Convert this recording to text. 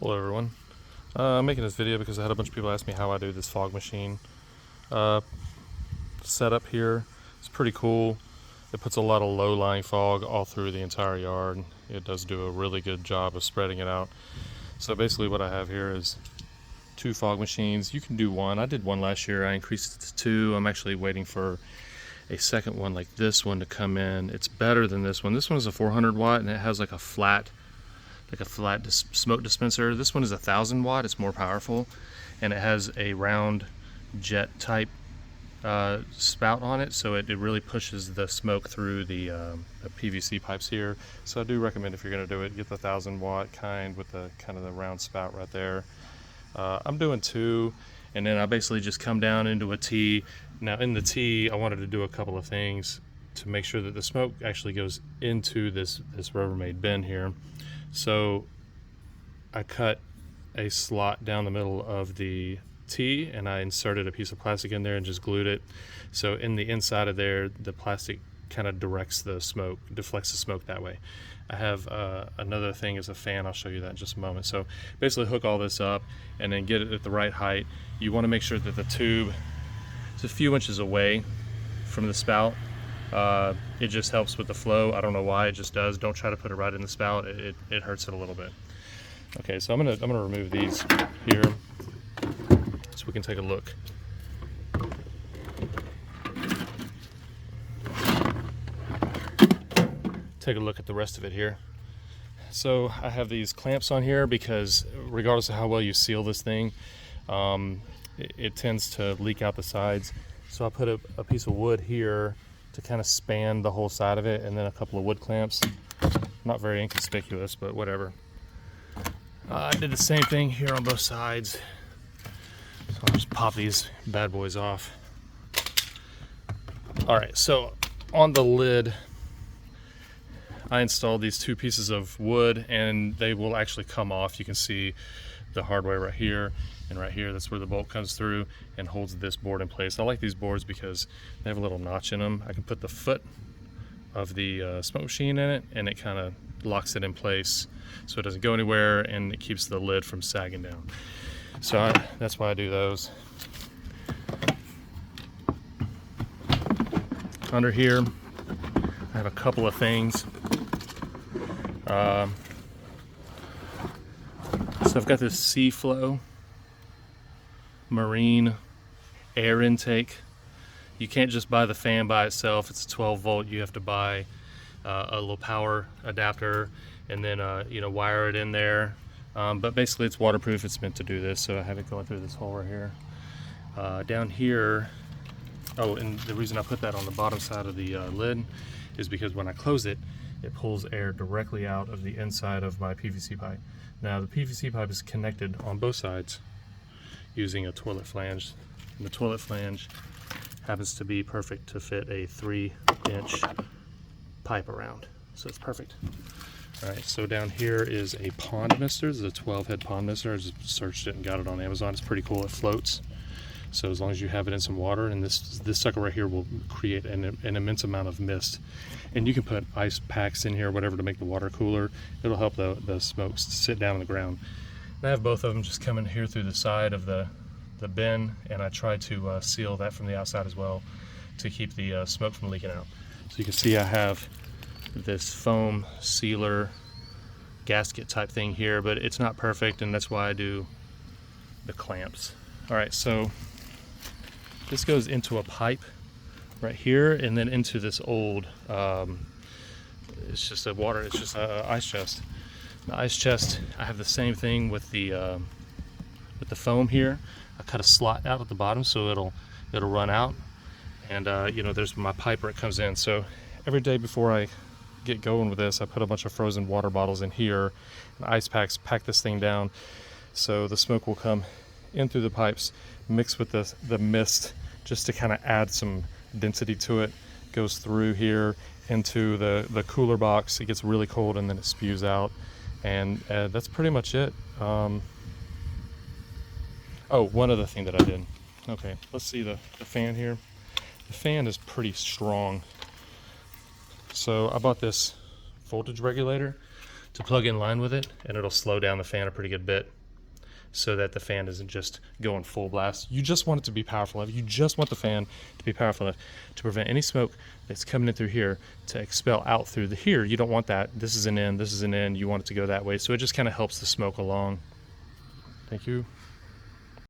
Hello everyone. I'm making this video because I had a bunch of people ask me how I do this fog machine uh, setup here. It's pretty cool. It puts a lot of low-lying fog all through the entire yard. It does do a really good job of spreading it out. So basically what I have here is two fog machines. You can do one. I did one last year. I increased it to two. I'm actually waiting for a second one like this one to come in. It's better than this one. This one is a 400 watt and it has like a flat smoke dispenser. This one is 1,000 watt. It's more powerful, and it has a round jet type spout on it, so it really pushes the smoke through the PVC pipes here. So I do recommend, if you're going to do it, get the 1,000 watt kind with the kind of the round spout right there. I'm doing two, and then I basically just come down into a T. Now in the T, I wanted to do a couple of things to make sure that the smoke actually goes into this Rubbermaid bin here. So I cut a slot down the middle of the T and I inserted a piece of plastic in there and just glued it. So in the inside of there, the plastic kind of directs the smoke, deflects the smoke that way. I have another thing is a fan. I'll show you that in just a moment. So basically hook all this up and then get it at the right height. You want to make sure that the tube is a few inches away from the spout. It just helps with the flow. I don't know why, it just does. Don't try to put it right in the spout. It hurts it a little bit. Okay, so I'm gonna remove these here so we can take a look. Take a look at the rest of it here. So I have these clamps on here because regardless of how well you seal this thing, it tends to leak out the sides. So I put a piece of wood here to kind of span the whole side of it, and then a couple of wood clamps. Not very inconspicuous, but whatever. I did the same thing here on both sides. So I'll just pop these bad boys off. Alright, so on the lid, I installed these two pieces of wood, and they will actually come off. You can see the hardware right here and right here. That's where the bolt comes through and holds this board in place. I like these boards because they have a little notch in them. I can put the foot of the smoke machine in it, and it kind of locks it in place so it doesn't go anywhere, and it keeps the lid from sagging down. So that's why I do those. Under here, I have a couple of things. So I've got this Sea-Flow marine air intake. You can't just buy the fan by itself. It's a 12 volt. You have to buy a low power adapter and then wire it in there. But basically it's waterproof. It's meant to do this. So I have it going through this hole right here. Down here, oh, and the reason I put that on the bottom side of the lid is because when I close it, it pulls air directly out of the inside of my PVC pipe. Now the PVC pipe is connected on both sides using a toilet flange, and the toilet flange happens to be perfect to fit a 3-inch pipe around, so it's perfect. All right, so down here is a pond mister. This is a 12-head pond mister. I just searched it and got it on Amazon. It's pretty cool. It floats, so as long as you have it in some water, and this sucker right here will create an immense amount of mist. And you can put ice packs in here, whatever, to make the water cooler. It'll help the smokes sit down on the ground. And I have both of them just coming here through the side of the bin, and I try to seal that from the outside as well to keep the smoke from leaking out. So you can see I have this foam sealer gasket type thing here, but it's not perfect, and that's why I do the clamps. All right, so this goes into a pipe right here, and then into this old, it's just a ice chest. The ice chest, I have the same thing with the foam here. I cut a slot out at the bottom so it'll run out, and there's my pipe where it comes in. So every day before I get going with this, I put a bunch of frozen water bottles in here and ice packs, pack this thing down so the smoke will come in through the pipes, mix with the mist just to kind of add some density to it. Goes through here into the cooler box. It gets really cold and then it spews out, and that's pretty much it. Oh, one other thing that I did. Okay, let's see the fan here. The fan is pretty strong. So I bought this voltage regulator to plug in line with it, and it'll slow down the fan a pretty good bit so that the fan isn't just going full blast. You just want it to be powerful enough. You just want the fan to be powerful enough to prevent any smoke that's coming in through here to expel out through the here. You don't want that. This is an in, this is an in. You want it to go that way. So it just kind of helps the smoke along. Thank you.